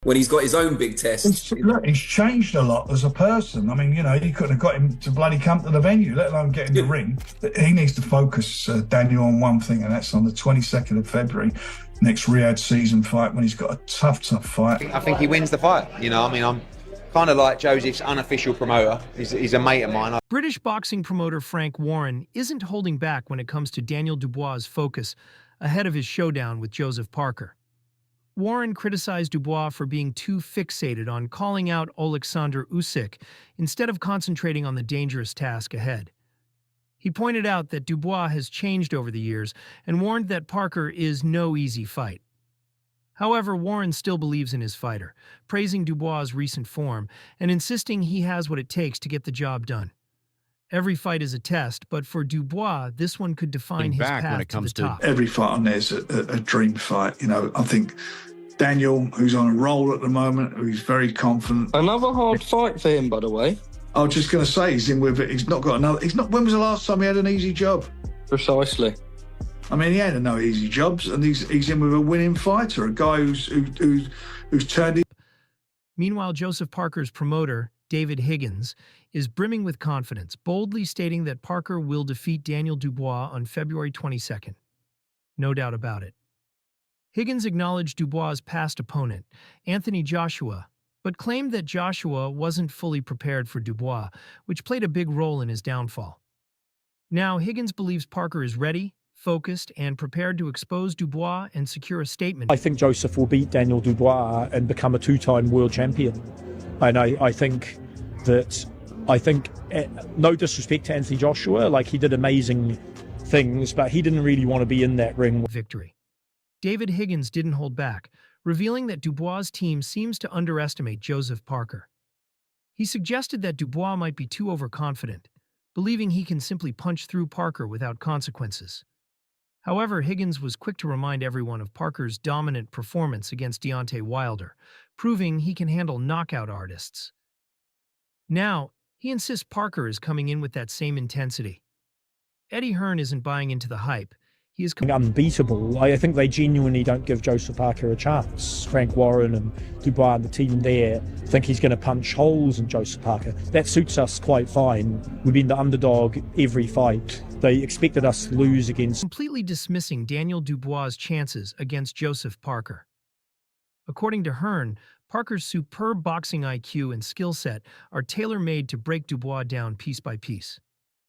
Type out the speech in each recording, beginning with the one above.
when he's got his own big test. Look, he's changed a lot as a person. I mean, you know, you couldn't have got him to bloody come to the venue, let alone get in the ring. He needs to focus, Daniel, on one thing, and that's on the 22nd of February, next Riyadh season fight, when he's got a tough fight. I think he wins the fight. You know, I mean, I'm kind of like Joseph's unofficial promoter. He's a mate of mine. British boxing promoter Frank Warren isn't holding back when it comes to Daniel Dubois' focus ahead of his showdown with Joseph Parker. Warren criticized Dubois for being too fixated on calling out Oleksandr Usyk instead of concentrating on the dangerous task ahead. He pointed out that Dubois has changed over the years and warned that Parker is no easy fight. However, Warren still believes in his fighter, praising Dubois' recent form and insisting he has what it takes to get the job done. Every fight is a test, but for Dubois, this one could define his path to the top. Every fight on there is a dream fight. You know, I think Daniel, who's on a roll at the moment, who's very confident. Another hard fight for him, by the way. I was just going to say, he's in with it. He's not got another. When was the last time he had an easy job? Precisely. I mean, he had no easy jobs, and he's in with a winning fighter, a guy who's turned. Meanwhile, Joseph Parker's promoter, David Higgins, is brimming with confidence, boldly stating that Parker will defeat Daniel Dubois on February 22nd. No doubt about it. Higgins acknowledged Dubois' past opponent, Anthony Joshua, but claimed that Joshua wasn't fully prepared for Dubois, which played a big role in his downfall. Now, Higgins believes Parker is ready, focused, and prepared to expose Dubois and secure a statement. I think Joseph will beat Daniel Dubois and become a two-time world champion. And I think, no disrespect to Anthony Joshua, like, he did amazing things, but he didn't really want to be in that ring. Victory. David Higgins didn't hold back, revealing that Dubois' team seems to underestimate Joseph Parker. He suggested that Dubois might be too overconfident, believing he can simply punch through Parker without consequences. However, Higgins was quick to remind everyone of Parker's dominant performance against Deontay Wilder, proving he can handle knockout artists. Now, he insists Parker is coming in with that same intensity. Eddie Hearn isn't buying into the hype. He is unbeatable. I think they genuinely don't give Joseph Parker a chance. Frank Warren and Dubois and the team there think he's going to punch holes in Joseph Parker. That suits us quite fine. We've been the underdog every fight. They expected us to lose against... Completely dismissing Daniel Dubois' chances against Joseph Parker. According to Hearn, Parker's superb boxing IQ and skill set are tailor-made to break Dubois down piece by piece.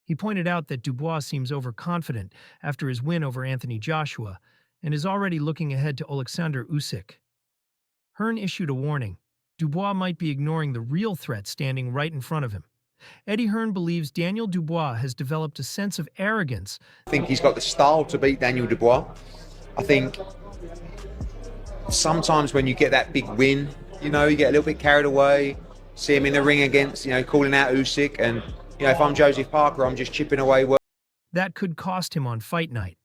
He pointed out that Dubois seems overconfident after his win over Anthony Joshua and is already looking ahead to Oleksandr Usyk. Hearn issued a warning. Dubois might be ignoring the real threat standing right in front of him. Eddie Hearn believes Daniel Dubois has developed a sense of arrogance. I think he's got the style to beat Daniel Dubois. I think sometimes when you get that big win, you know, you get a little bit carried away, see him in the ring against, you know, calling out Usyk, and you know, if I'm Joseph Parker, I'm just chipping away. That could cost him on fight night.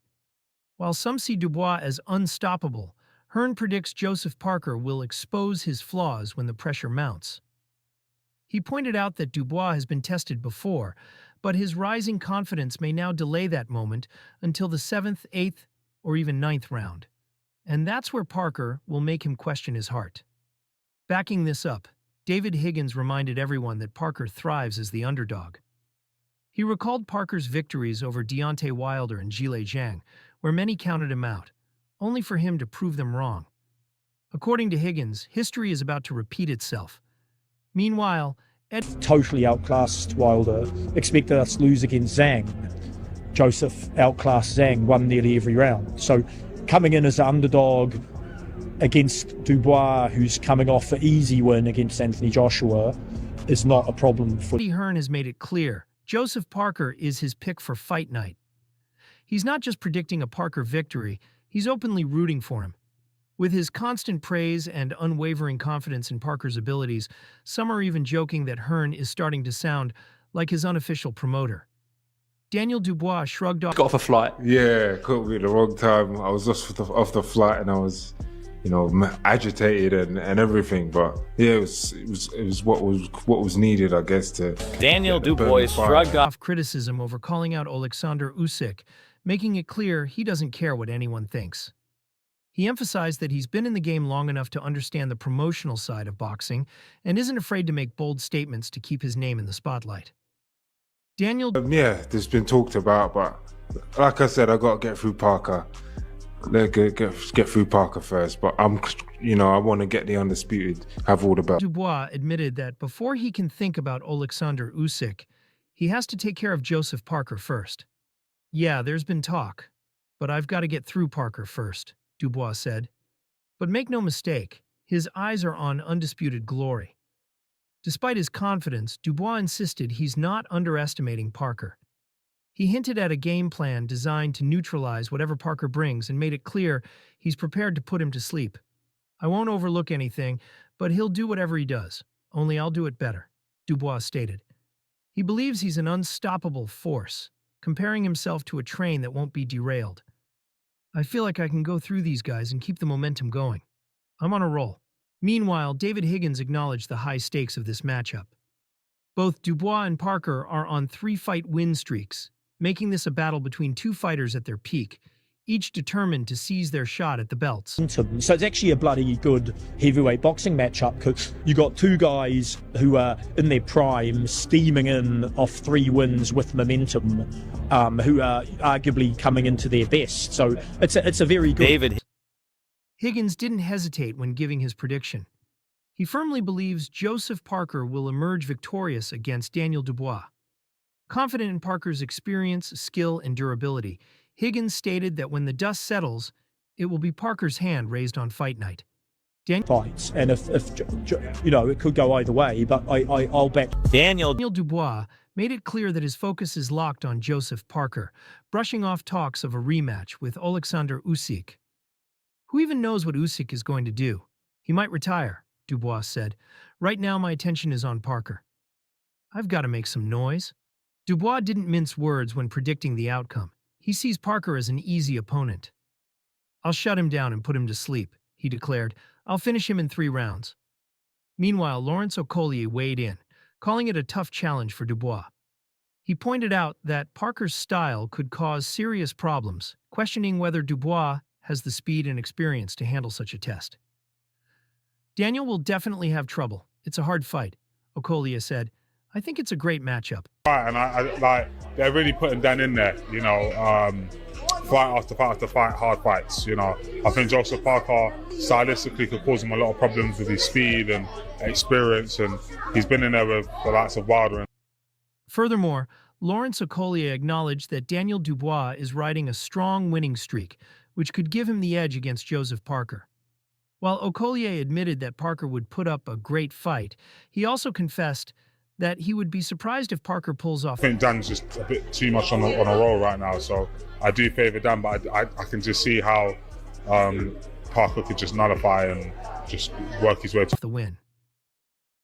While some see Dubois as unstoppable, Hearn predicts Joseph Parker will expose his flaws when the pressure mounts. He pointed out that Dubois has been tested before, but his rising confidence may now delay that moment until the 7th, 8th, or even 9th round. And that's where Parker will make him question his heart. Backing this up, David Higgins reminded everyone that Parker thrives as the underdog. He recalled Parker's victories over Deontay Wilder and Zhilei Zhang, where many counted him out, only for him to prove them wrong. According to Higgins, history is about to repeat itself. Meanwhile, totally outclassed Wilder, expected us to lose against Zhang. Joseph outclassed Zhang, won nearly every round. So coming in as an underdog against Dubois, who's coming off an easy win against Anthony Joshua, is not a problem for... Eddie Hearn has made it clear Joseph Parker is his pick for fight night. He's not just predicting a Parker victory, he's openly rooting for him. With his constant praise and unwavering confidence in Parker's abilities, some are even joking that Hearn is starting to sound like his unofficial promoter. Daniel Dubois shrugged off... Got off a flight. Yeah, caught me at the wrong time. I was just off the flight and I was, you know, agitated and everything. But yeah, it was what was needed, I guess, to... Daniel Dubois shrugged off criticism over calling out Oleksandr Usyk, making it clear he doesn't care what anyone thinks. He emphasized that he's been in the game long enough to understand the promotional side of boxing and isn't afraid to make bold statements to keep his name in the spotlight. Daniel... Yeah, there's been talked about, but like I said, I got to get through Parker. Get through Parker first, but I want to get the undisputed, have all the belts. Dubois admitted that before he can think about Alexander Usyk, he has to take care of Joseph Parker first. Yeah, there's been talk, but I've got to get through Parker first, Dubois said. But make no mistake, his eyes are on undisputed glory. Despite his confidence, Dubois insisted he's not underestimating Parker. He hinted at a game plan designed to neutralize whatever Parker brings and made it clear he's prepared to put him to sleep. I won't overlook anything, but he'll do whatever he does. Only I'll do it better, Dubois stated. He believes he's an unstoppable force, comparing himself to a train that won't be derailed. I feel like I can go through these guys and keep the momentum going. I'm on a roll. Meanwhile, David Higgins acknowledged the high stakes of this matchup. Both Dubois and Parker are on 3-fight win streaks, making this a battle between two fighters at their peak, each determined to seize their shot at the belts. So it's actually a bloody good heavyweight boxing matchup because you got two guys who are in their prime, steaming in off 3 wins with momentum, who are arguably coming into their best. So it's a very good... David Higgins didn't hesitate when giving his prediction. He firmly believes Joseph Parker will emerge victorious against Daniel Dubois. Confident in Parker's experience, skill, and durability, Higgins stated that when the dust settles, it will be Parker's hand raised on fight night. Fights, and if it could go either way, but I'll bet Daniel Dubois made it clear that his focus is locked on Joseph Parker, brushing off talks of a rematch with Alexander Usyk. Who even knows what Usyk is going to do? He might retire, Dubois said. Right now my attention is on Parker. I've got to make some noise. Dubois didn't mince words when predicting the outcome. He sees Parker as an easy opponent. I'll shut him down and put him to sleep, he declared. I'll finish him in 3 rounds. Meanwhile, Lawrence Okolie weighed in, calling it a tough challenge for Dubois. He pointed out that Parker's style could cause serious problems, questioning whether Dubois has the speed and experience to handle such a test. Daniel will definitely have trouble. It's a hard fight, Okolie said. I think it's a great matchup. Right, and I they're really putting Dan in there, fight after fight after fight, hard fights, I think Joseph Parker stylistically could cause him a lot of problems with his speed and experience, and he's been in there with the likes of Wilder. Furthermore, Lawrence Okolie acknowledged that Daniel Dubois is riding a strong winning streak, which could give him the edge against Joseph Parker. While Okolie admitted that Parker would put up a great fight, he also confessed that he would be surprised if Parker pulls off. I think Dan's just a bit too much on a roll right now, so I do favour Dan, but I can just see how Parker could just nullify and just work his way to the win.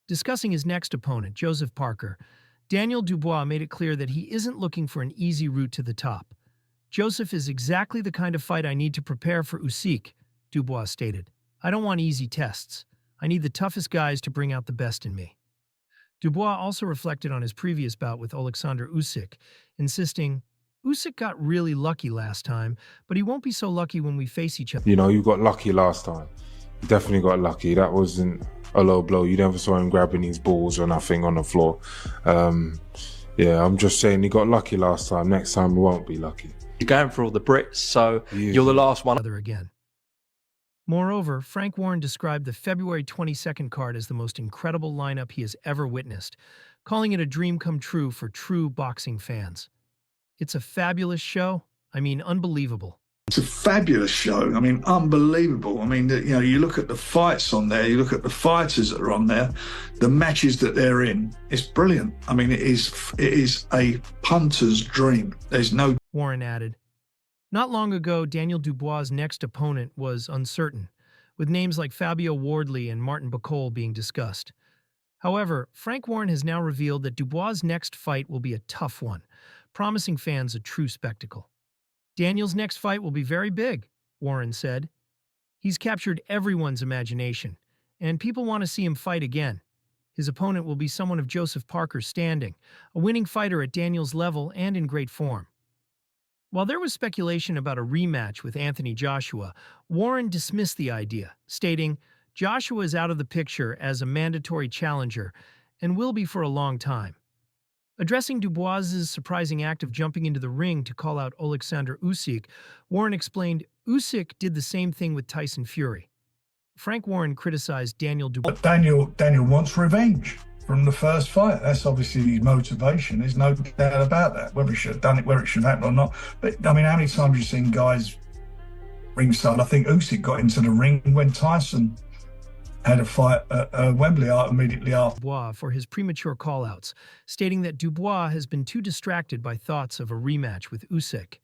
Discussing his next opponent, Joseph Parker, Daniel Dubois made it clear that he isn't looking for an easy route to the top. Joseph is exactly the kind of fight I need to prepare for Usyk, Dubois stated. I don't want easy tests. I need the toughest guys to bring out the best in me. Dubois also reflected on his previous bout with Alexander Usyk, insisting, Usyk got really lucky last time, but he won't be so lucky when we face each other. You got lucky last time. You definitely got lucky. That wasn't a low blow. You never saw him grabbing his balls or nothing on the floor. Yeah, I'm just saying he got lucky last time. Next time he won't be lucky. You're going for all the Brits, so you're the last one. Again. Moreover, Frank Warren described the February 22nd card as the most incredible lineup he has ever witnessed, calling it a dream come true for true boxing fans. It's a fabulous show. I mean, unbelievable. It's a fabulous show. I mean, unbelievable. I mean, you look at the fights on there, you look at the fighters that are on there, the matches that they're in. It's brilliant. I mean, it is a punter's dream. There's no... Warren added. Not long ago, Daniel Dubois' next opponent was uncertain, with names like Fabio Wardley and Martin Bacol being discussed. However, Frank Warren has now revealed that Dubois' next fight will be a tough one, promising fans a true spectacle. Daniel's next fight will be very big, Warren said. He's captured everyone's imagination, and people want to see him fight again. His opponent will be someone of Joseph Parker's standing, a winning fighter at Daniel's level and in great form. While there was speculation about a rematch with Anthony Joshua, Warren dismissed the idea, stating, "Joshua is out of the picture as a mandatory challenger and will be for a long time." Addressing Dubois's surprising act of jumping into the ring to call out Alexander Usyk, Warren explained Usyk did the same thing with Tyson Fury. Frank Warren criticized Daniel Dubois. But Daniel wants revenge from the first fight. That's obviously his motivation. There's no doubt about that. Whether he should have done it, whether it should happen or not. But I mean, how many times have you seen guys ringside? I think Usyk got into the ring when Tyson had a fight at Wembley immediately after. Dubois for his premature callouts, stating that Dubois has been too distracted by thoughts of a rematch with Usyk.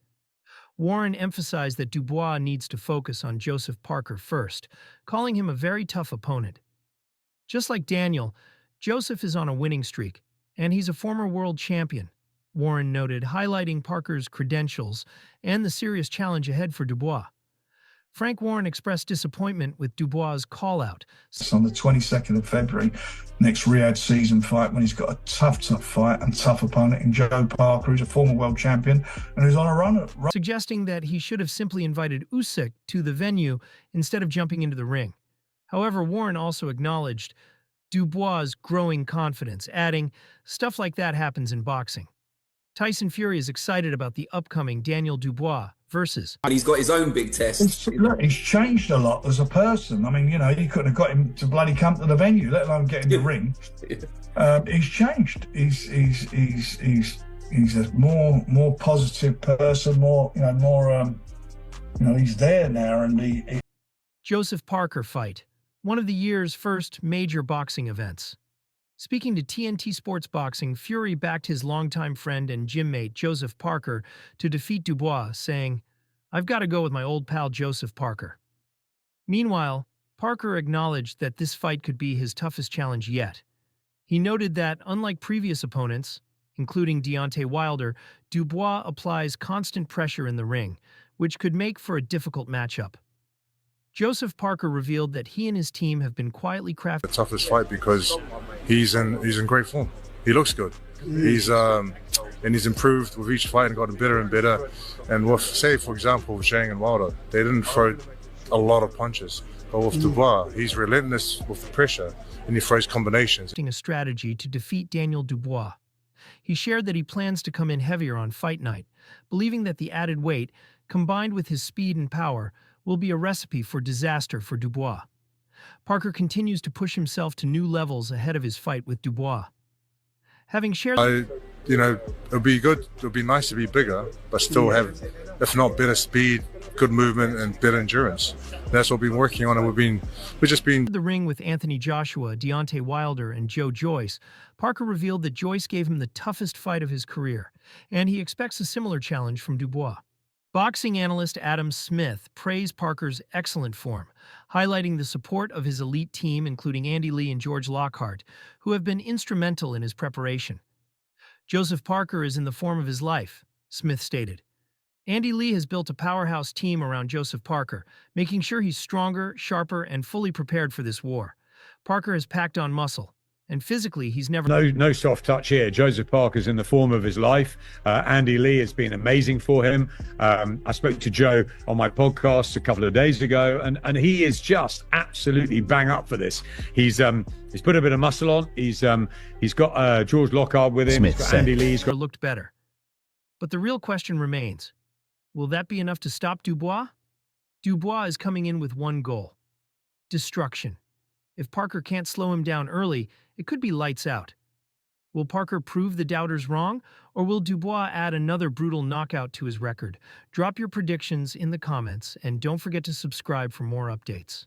Warren emphasized that Dubois needs to focus on Joseph Parker first, calling him a very tough opponent. Just like Daniel, Joseph is on a winning streak, and he's a former world champion, Warren noted, highlighting Parker's credentials and the serious challenge ahead for Dubois. Frank Warren expressed disappointment with Dubois' call-out. On the 22nd of February, next Riyadh season fight, when he's got a tough fight and tough opponent in Joe Parker, who's a former world champion and who's on a run. Suggesting that he should have simply invited Usyk to the venue instead of jumping into the ring. However, Warren also acknowledged Dubois' growing confidence, adding, "Stuff like that happens in boxing." Tyson Fury is excited about the upcoming Daniel Dubois versus. And he's got his own big test. Look, he's changed a lot as a person. I mean, you know, you couldn't have got him to bloody come to the venue, let alone get in the ring. He's changed. He's a more positive person. He's there now, and Joseph Parker fight, one of the year's first major boxing events. Speaking to TNT Sports Boxing, Fury backed his longtime friend and gym mate Joseph Parker to defeat Dubois, saying, "I've got to go with my old pal Joseph Parker." Meanwhile, Parker acknowledged that this fight could be his toughest challenge yet. He noted that, unlike previous opponents, including Deontay Wilder, Dubois applies constant pressure in the ring, which could make for a difficult matchup. Joseph Parker revealed that he and his team have been quietly crafting the toughest fight because he's in great form. He looks good. He's improved with each fight and gotten better and better. And with, say, for example, with Zhang and Wilder, they didn't throw a lot of punches. But with Dubois, he's relentless with the pressure and he throws combinations. A strategy to defeat Daniel Dubois. He shared that he plans to come in heavier on fight night, believing that the added weight, combined with his speed and power, will be a recipe for disaster for Dubois. Parker continues to push himself to new levels ahead of his fight with Dubois. Having shared... it'd be good, it'd be nice to be bigger, but still have, if not better speed, good movement and better endurance. That's what we've been working on, and we've just been... the ring with Anthony Joshua, Deontay Wilder, and Joyce, Parker revealed that Joyce gave him the toughest fight of his career, and he expects a similar challenge from Dubois. Boxing analyst Adam Smith praised Parker's excellent form, highlighting the support of his elite team, including Andy Lee and George Lockhart, who have been instrumental in his preparation. "Joseph Parker is in the form of his life," Smith stated. Andy Lee has built a powerhouse team around Joseph Parker, making sure he's stronger, sharper, and fully prepared for this war. Parker has packed on muscle, and physically he's never... No soft touch here. Joseph Parker's in the form of his life. Andy Lee has been amazing for him. I spoke to Joe on my podcast a couple of days ago, and he is just absolutely bang up for this. He's put a bit of muscle on. He's got George Lockhart with him. He's got Andy Lee. He's got... looked better. But the real question remains, will that be enough to stop Dubois? Dubois is coming in with one goal: destruction. If Parker can't slow him down early, it could be lights out. Will Parker prove the doubters wrong, or will Dubois add another brutal knockout to his record? Drop your predictions in the comments, and don't forget to subscribe for more updates.